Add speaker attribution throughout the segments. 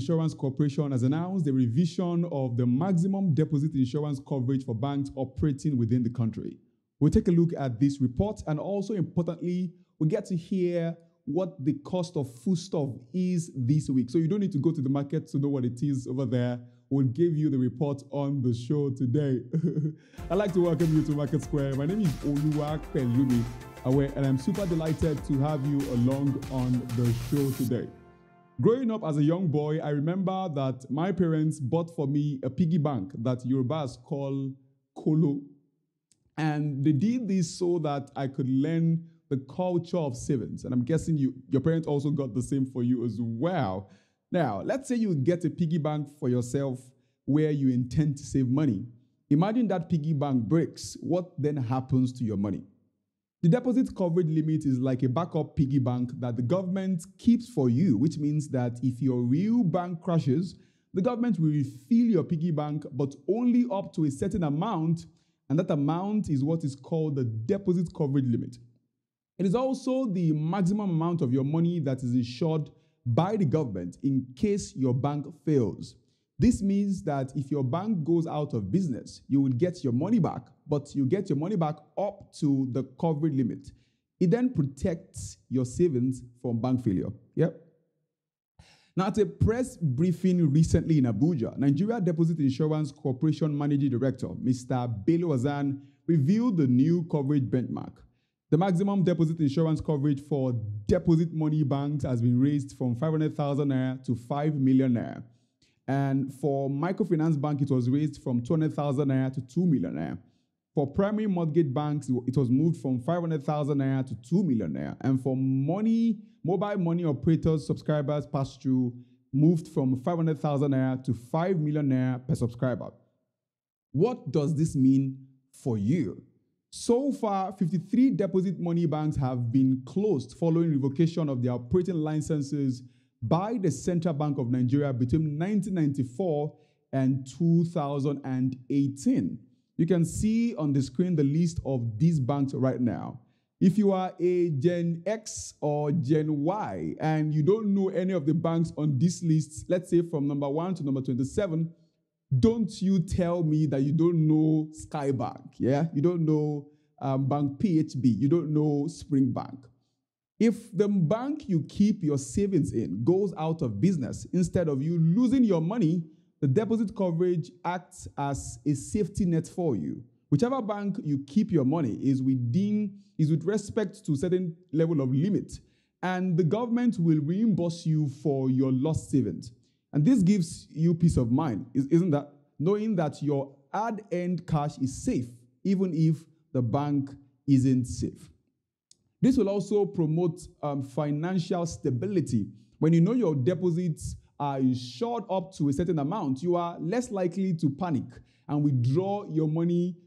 Speaker 1: Insurance Corporation has announced the revision of the maximum deposit insurance coverage for banks operating within the country. We'll take a look at this report, and also importantly, we get to hear what the cost of foodstuff is this week. So you don't need to go to the market to know what it is over there. We'll give you the report on the show today. I'd like to welcome you to MarketSquare. My name is Oluwapelumi, and I'm super delighted to have you along on the show today. Growing up as a young boy, I remember that my parents bought for me a piggy bank that Yorubas call kolo. And they did this so that I could learn the culture of savings. And I'm guessing your parents also got the same for you as well. Now, let's say you get a piggy bank for yourself where you intend to save money. Imagine that piggy bank breaks. What then happens to your money? The deposit coverage limit is like a backup piggy bank that the government keeps for you, which means that if your real bank crashes, the government will refill your piggy bank, but only up to a certain amount, and that amount is what is called the deposit coverage limit. It is also the maximum amount of your money that is insured by the government in case your bank fails. This means that if your bank goes out of business, you will get your money back, but you get your money back up to the coverage limit. It then protects your savings from bank failure. Yep. Now, at a press briefing recently in Abuja, Nigeria Deposit Insurance Corporation Managing Director, Mr. Bello Azan, revealed the new coverage benchmark. The maximum deposit insurance coverage for deposit money banks has been raised from 500,000 naira to 5 million naira. And for microfinance bank, it was raised from 200,000 naira to 2 million naira. For primary mortgage banks, it was moved from 500,000 naira to 2 million naira. And for mobile money operators, subscribers pass-through moved from 500,000 naira to 5 million naira per subscriber. What does this mean for you? So far, 53 deposit money banks have been closed following revocation of their operating licenses by the Central Bank of Nigeria between 1994 and 2018. You can see on the screen the list of these banks right now. If you are a Gen X or Gen Y and you don't know any of the banks on this list, let's say from number 1 to number 27, don't you tell me that you don't know Skybank, yeah? You don't know Bank PHB, you don't know Spring Bank. If the bank you keep your savings in goes out of business, instead of you losing your money, the deposit coverage acts as a safety net for you. Whichever bank you keep your money is with respect to a certain level of limit, and the government will reimburse you for your lost savings. And this gives you peace of mind, isn't that? Knowing that your hard-earned cash is safe, even if the bank isn't safe. This will also promote financial stability. When you know your deposits are insured up to a certain amount, you are less likely to panic and withdraw your money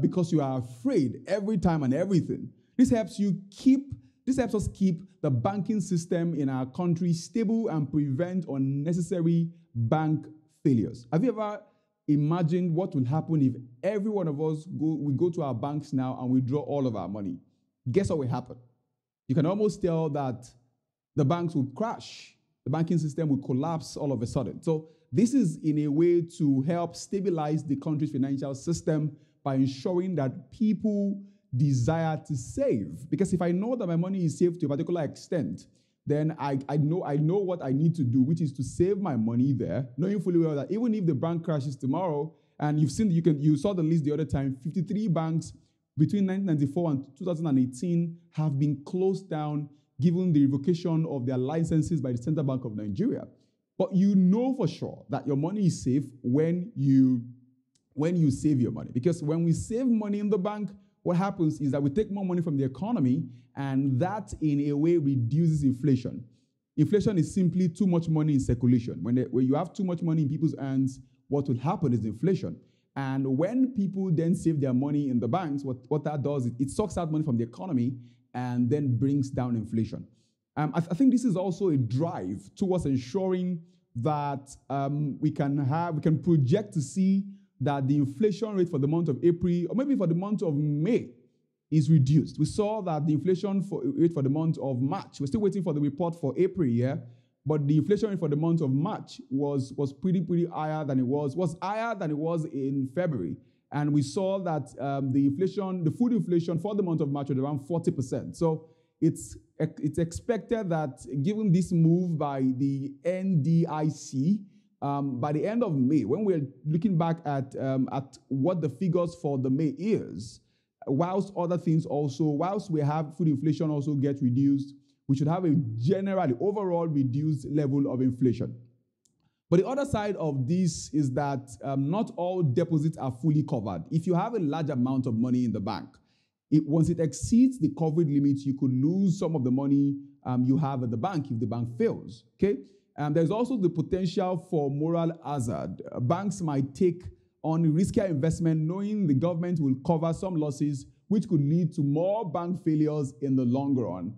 Speaker 1: because you are afraid every time and everything. This helps us keep the banking system in our country stable and prevent unnecessary bank failures. Have you ever imagined what will happen if every one of us go to our banks now and withdraw all of our money? Guess what will happen? You can almost tell that the banks will crash. The banking system will collapse all of a sudden. So this is in a way to help stabilize the country's financial system by ensuring that people desire to save. Because if I know that my money is safe to a particular extent, then I know what I need to do, which is to save my money there, knowing fully well that even if the bank crashes tomorrow, and you saw the list the other time, 53 banks between 1994 and 2018 have been closed down given the revocation of their licenses by the Central Bank of Nigeria. But you know for sure that your money is safe when you save your money. Because when we save money in the bank, what happens is that we take more money from the economy, and that in a way reduces inflation. Inflation is simply too much money in circulation. When you have too much money in people's hands, what will happen is inflation. And when people then save their money in the banks, what that does is it sucks out money from the economy and then brings down inflation. I think this is also a drive towards ensuring that we can project to see that the inflation rate for the month of April, or maybe for the month of May, is reduced. We saw that the inflation rate for the month of March, we're still waiting for the report for April, yeah, but the inflation rate for the month of March was pretty higher than it was in February. And we saw that the food inflation for the month of March was around 40%. So it's expected that given this move by the NDIC, by the end of May, when we're looking back at what the figures for the May is, whilst we have food inflation also get reduced, we should have a generally overall reduced level of inflation. But the other side of this is that not all deposits are fully covered. If you have a large amount of money in the bank, once it exceeds the coverage limit, you could lose some of the money you have at the bank if the bank fails. Okay, there's also the potential for moral hazard. Banks might take on riskier investment, knowing the government will cover some losses, which could lead to more bank failures in the long run.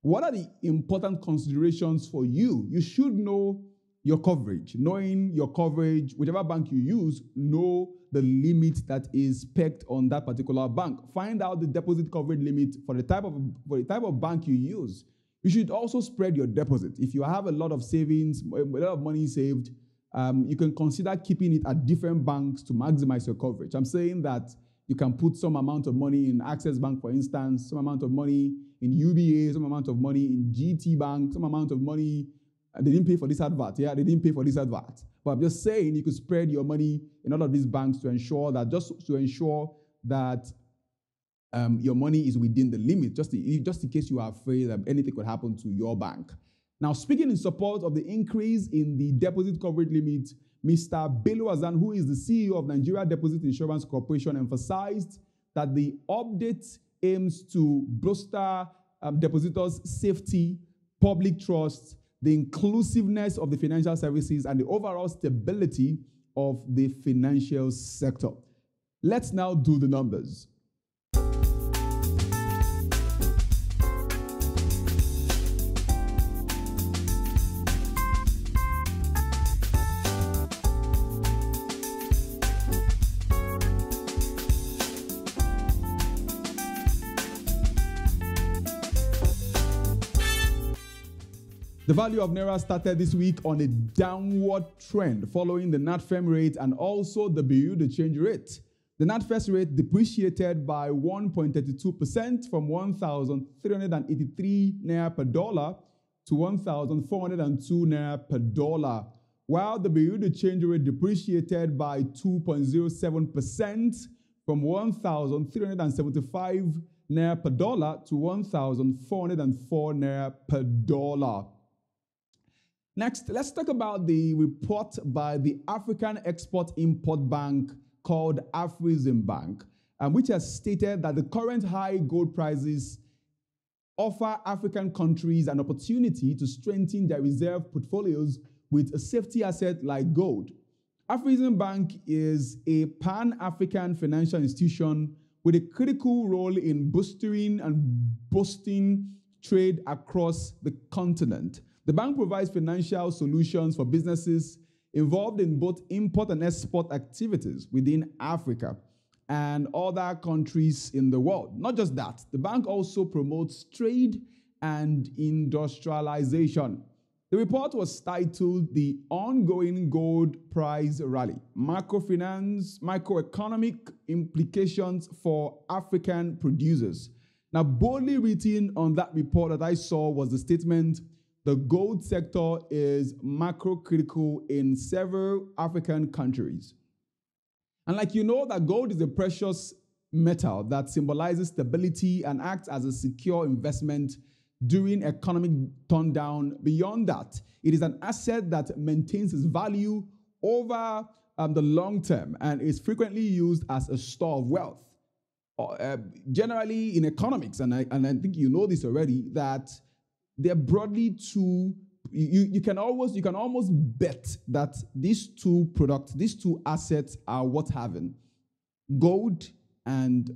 Speaker 1: What are the important considerations for you? You should know your coverage. Knowing your coverage, whichever bank you use, know the limit that is pegged on that particular bank. Find out the deposit coverage limit for the type of bank you use. You should also spread your deposit. If you have a lot of savings, a lot of money saved, you can consider keeping it at different banks to maximize your coverage. I'm saying that you can put some amount of money in Access Bank, for instance, some amount of money in UBA, some amount of money in GT Bank, some amount of money. They didn't pay for this advert. Yeah, they didn't pay for this advert. But I'm just saying you could spread your money in all of these banks to ensure that your money is within the limit, just in case you are afraid that anything could happen to your bank. Now, speaking in support of the increase in the deposit coverage limit, Mr. Bello Azan, who is the CEO of Nigeria Deposit Insurance Corporation, emphasized that the update aims to bolster depositors' safety, public trust, the inclusiveness of the financial services, and the overall stability of the financial sector. Let's now do the numbers. The value of Naira started this week on a downward trend following the NatFem rate and also the Bureau de change rate. The NatFest rate depreciated by 1.32% from 1,383 Naira per dollar to 1,402 Naira per dollar, while the Bureau de change rate depreciated by 2.07% from 1,375 Naira per dollar to 1,404 Naira per dollar. Next, let's talk about the report by the African Export-Import Bank called Afreximbank, which has stated that the current high gold prices offer African countries an opportunity to strengthen their reserve portfolios with a safety asset like gold. Afreximbank is a pan-African financial institution with a critical role in boosting trade across the continent. The bank provides financial solutions for businesses involved in both import and export activities within Africa and other countries in the world. Not just that, the bank also promotes trade and industrialization. The report was titled The Ongoing Gold Price Rally, Macroeconomic Implications for African Producers. Now, boldly written on that report that I saw was the statement, the gold sector is macro-critical in several African countries. And like you know that gold is a precious metal that symbolizes stability and acts as a secure investment during economic turndown. Beyond that, it is an asset that maintains its value over the long term and is frequently used as a store of wealth. Generally in economics, and I think you know this already, that they're broadly two. You can almost bet that these two assets are worth having: gold and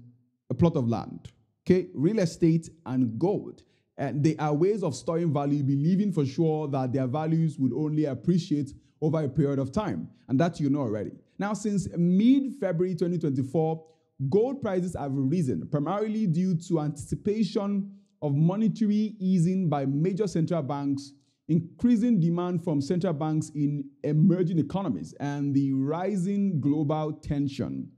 Speaker 1: a plot of land. Okay, real estate and gold, and they are ways of storing value, believing for sure that their values would only appreciate over a period of time, and that you know already. Now, since mid-February 2024, gold prices have risen primarily due to anticipation of monetary easing by major central banks, increasing demand from central banks in emerging economies, and the rising global tension.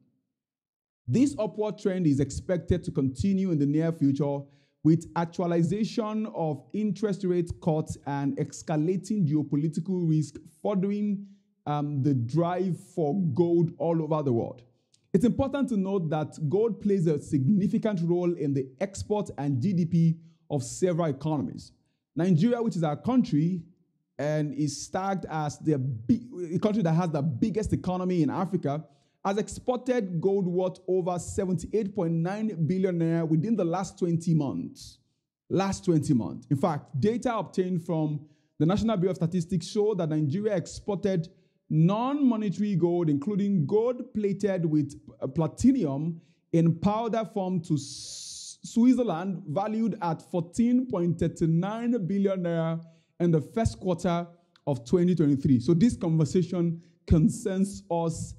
Speaker 1: This upward trend is expected to continue in the near future, with actualization of interest rate cuts and escalating geopolitical risk furthering the drive for gold all over the world. It's important to note that gold plays a significant role in the export and GDP of several economies. Nigeria, which is our country and is tagged as the country that has the biggest economy in Africa, has exported gold worth over 78.9 billion naira within the last 20 months. In fact, data obtained from the National Bureau of Statistics show that Nigeria exported non-monetary gold, including gold plated with platinum in powder form, to Switzerland, valued at 14.39 billion naira in the first quarter of 2023. So this conversation concerns us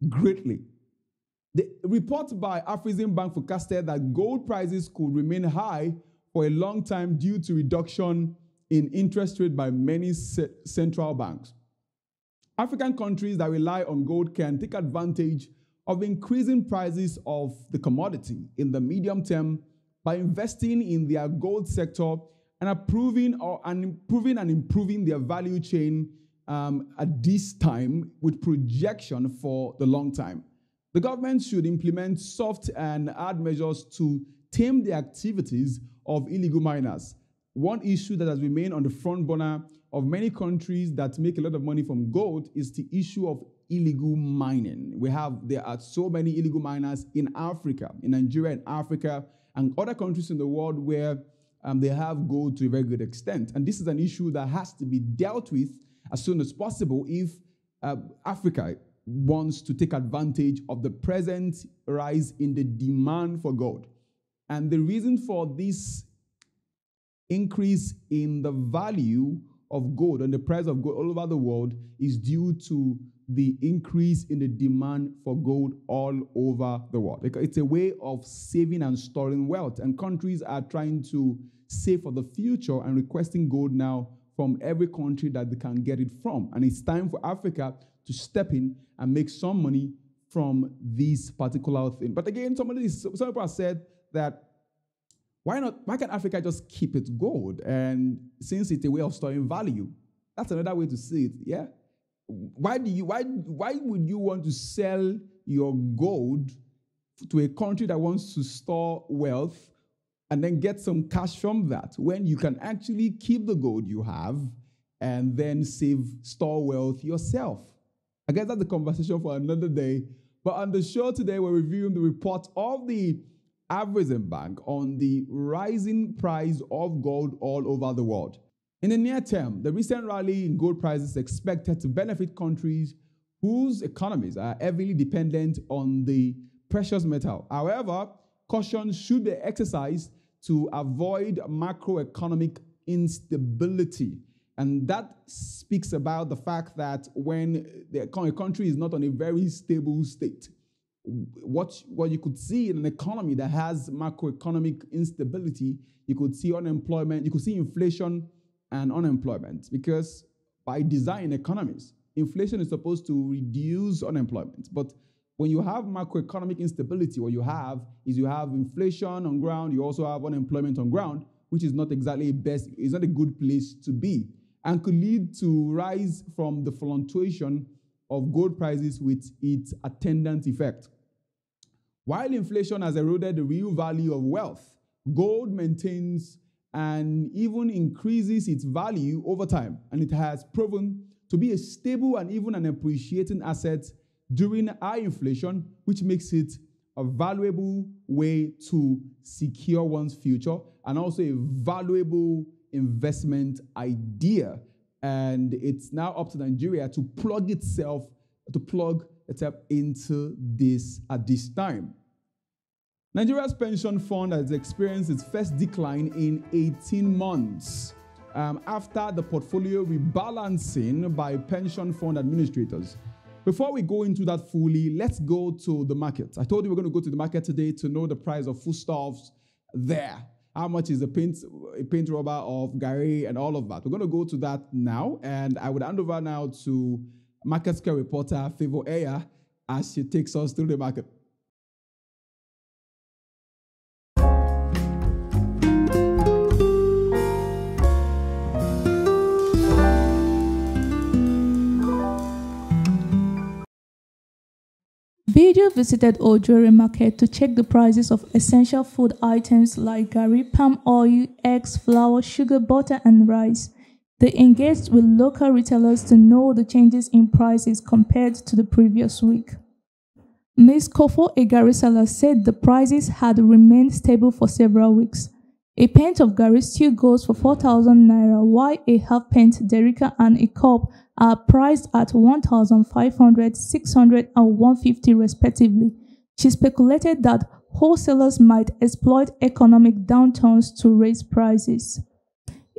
Speaker 1: greatly. The report by Afreximbank forecasted that gold prices could remain high for a long time due to reduction in interest rate by many central banks. African countries that rely on gold can take advantage of increasing prices of the commodity in the medium term by investing in their gold sector and improving their value chain at this time, with projection for the long time. The government should implement soft and hard measures to tame the activities of illegal miners. One issue that has remained on the front burner of many countries that make a lot of money from gold is the issue of illegal mining. There are so many illegal miners in Africa, in Nigeria and Africa, and other countries in the world where they have gold to a very good extent. And this is an issue that has to be dealt with as soon as possible if Africa wants to take advantage of the present rise in the demand for gold. And the reason for this increase in the value of gold and the price of gold all over the world is due to the increase in the demand for gold all over the world. Because it's a way of saving and storing wealth, and countries are trying to save for the future and requesting gold now from every country that they can get it from. And it's time for Africa to step in and make some money from this particular thing. But again, some people have said that why can't Africa just keep its gold? And since it's a way of storing value, that's another way to see it, yeah? Why would you want to sell your gold to a country that wants to store wealth and then get some cash from that, when you can actually keep the gold you have and then store wealth yourself? I guess that's the conversation for another day. But on the show today, we're reviewing the report of the Afreximbank on the rising price of gold all over the world. In the near term, the recent rally in gold prices is expected to benefit countries whose economies are heavily dependent on the precious metal. However, caution should be exercised to avoid macroeconomic instability. And that speaks about the fact that when a country is not on a very stable state, what you could see in an economy that has macroeconomic instability, you could see unemployment, you could see inflation and unemployment, because by design economies, inflation is supposed to reduce unemployment. But when you have macroeconomic instability, what you have is you have inflation on ground, you also have unemployment on ground, which is not exactly it's not a good place to be, and could lead to rise from the fluctuation of gold prices with its attendant effect. While inflation has eroded the real value of wealth, gold maintains and even increases its value over time, and it has proven to be a stable and even an appreciating asset during high inflation, which makes it a valuable way to secure one's future and also a valuable investment idea. And it's now up to Nigeria to plug itself into this at this time. Nigeria's pension fund has experienced its first decline in 18 months after the portfolio rebalancing by pension fund administrators. Before we go into that fully, let's go to the market. I told you we're going to go to the market today to know the price of foodstuffs there. how much is a paint rubber of Gary and all of that. We're going to go to that now, and I would hand over now to MarketSquare reporter Favor Eya as she takes us through the market.
Speaker 2: Veegil visited Ojore Market to check the prices of essential food items like gari, palm oil, eggs, flour, sugar, butter, and rice. They engaged with local retailers to know the changes in prices compared to the previous week. Ms. Kofo, a gari seller, said the prices had remained stable for several weeks. A pint of gari still goes for 4,000 naira, while a half pint derica and a cup are priced at 1,500, 600, and 150 respectively. She speculated that wholesalers might exploit economic downturns to raise prices.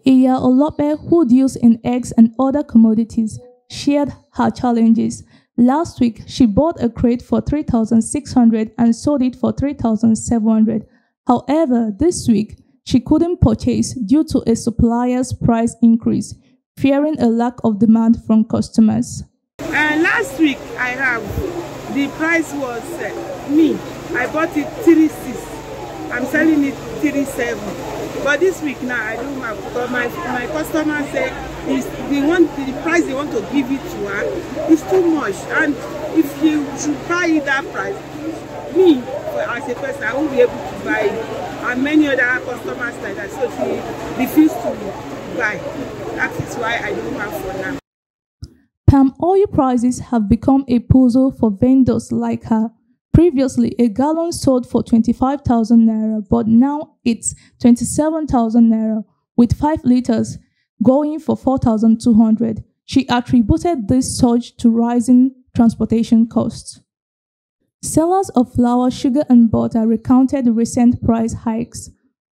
Speaker 2: Iya Olope, who deals in eggs and other commodities, shared her challenges. Last week, she bought a crate for 3,600 and sold it for 3,700. However, this week, she couldn't purchase due to a supplier's price increase, fearing a lack of demand from customers.
Speaker 3: Last week, the price was, I bought it 36. I'm selling it 37. But this week now, I don't have, because my customer said the price they want to give it to her is too much. And if you should buy it that price, me, as a person, I won't be able to buy it. And many other customers like that, so she refused to buy. That is why I don't have for now.
Speaker 2: Palm oil prices have become a puzzle for vendors like her. Previously, a gallon sold for 25,000 naira, but now it's 27,000 naira, with 5 liters going for 4,200. She attributed this surge to rising transportation costs. Sellers of flour, sugar, and butter recounted recent price hikes.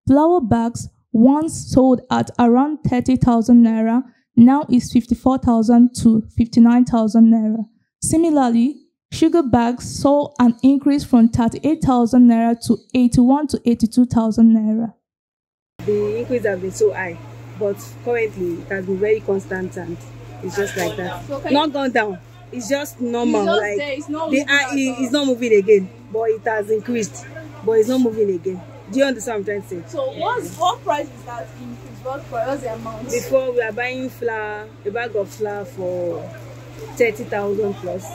Speaker 2: Flour bags, once sold at around 30,000 naira, now is 54,000 to 59,000 naira. Similarly, sugar bags saw an increase from 38,000 naira to 81 to 82,000 naira.
Speaker 3: The increase has been so high, but currently it has been very constant and it's just like that. So not gone down. It's just normal. It's not moving again, but it has increased, but it's not moving again. Do you understand what I'm trying to say?
Speaker 2: So what price is that increase? What's the amount?
Speaker 3: Before we are buying flour, a bag of flour for 30,000 plus,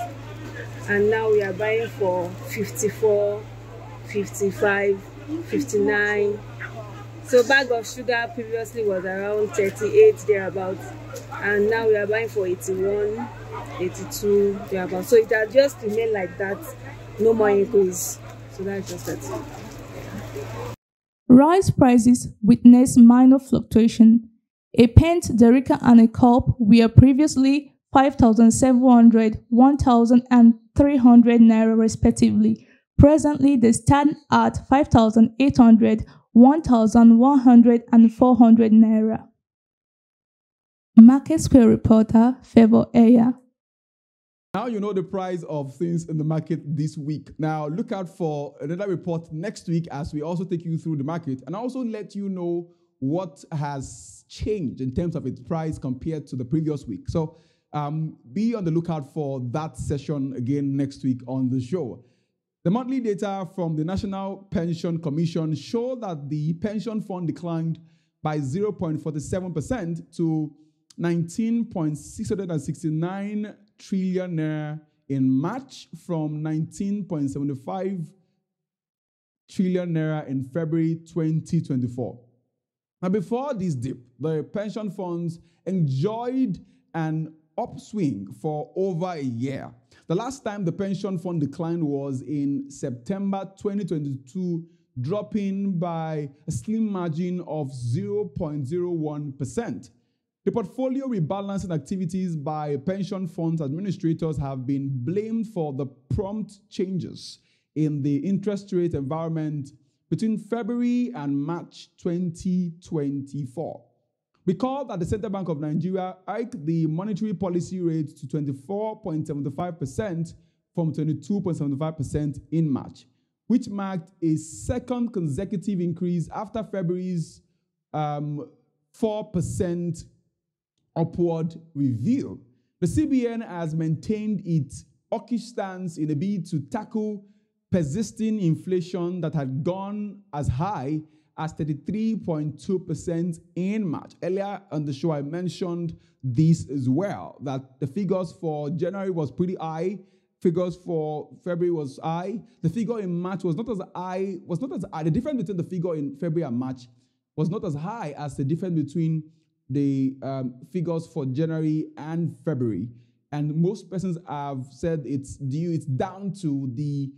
Speaker 3: and now we are buying for 54, 55, 59. So bag of sugar previously was around 38 thereabouts, and now we are buying for 81, 82 thereabouts. So it has just remained like that, no more increase. So that's just it.
Speaker 2: Rice prices witnessed minor fluctuation. A pint, derica, and a cup were previously 5,700, 1,300 naira respectively. Presently, they stand at 5,800, 1,100, and 400 naira. MarketSquare reporter Favor Eya.
Speaker 1: Now you know the price of things in the market this week. Now look out for another report next week as we also take you through the market and also let you know what has changed in terms of its price compared to the previous week. So be on the lookout for that session again next week on the show. The monthly data from the National Pension Commission show that the pension fund declined by 0.47% to 19.669 trillion naira in March from 19.75 trillion naira in February 2024. Now, before this dip, the pension funds enjoyed an upswing for over a year. The last time the pension fund declined was in September 2022, dropping by a slim margin of 0.01%. The portfolio rebalancing activities by pension funds administrators have been blamed for the prompt changes in the interest rate environment between February and March 2024. Recall that the Central Bank of Nigeria hiked the monetary policy rate to 24.75% from 22.75% in March. which marked a second consecutive increase after February's 4% upward review. The CBN has maintained its hawkish stance in a bid to tackle persisting inflation that had gone as high as 33.2% in March. Earlier on the show, I mentioned this as well, that the figures for January was pretty high, figures for February was high. The figure in March was not as high, the difference between the figure in February and March was not as high as the difference between the figures for January and February. And most persons have said it's down to the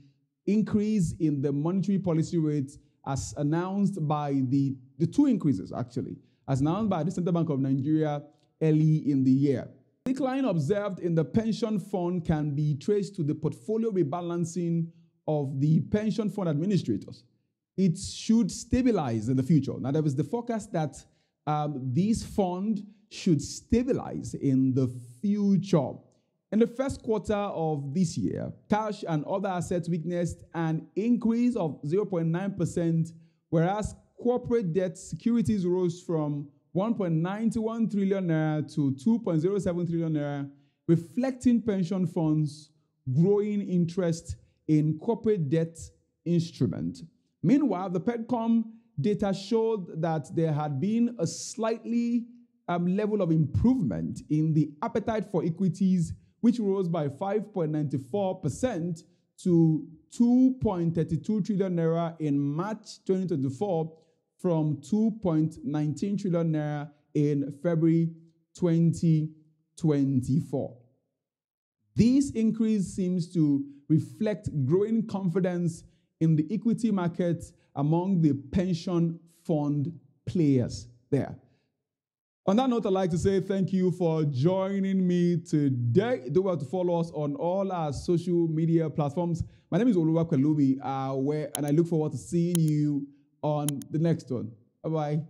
Speaker 1: increase in the monetary policy rate as announced by the two increases, actually, as announced by the Central Bank of Nigeria early in the year. The decline observed in the pension fund can be traced to the portfolio rebalancing of the pension fund administrators. It should stabilize in the future. Now, there is the forecast that this fund should stabilize in the future. In the first quarter of this year, cash and other assets witnessed an increase of 0.9%, whereas corporate debt securities rose from 1.91 trillion naira to 2.07 trillion naira, reflecting pension funds' growing interest in corporate debt instruments. Meanwhile, the PEDCOM data showed that there had been a slightly level of improvement in the appetite for equities, which rose by 5.94% to 2.32 trillion naira in March 2024 from 2.19 trillion naira in February 2024. This increase seems to reflect growing confidence in the equity market among the pension fund players there. On that note, I'd like to say thank you for joining me today. Do well to follow us on all our social media platforms. My name is Oluwapelubi, and I look forward to seeing you on the next one. Bye-bye.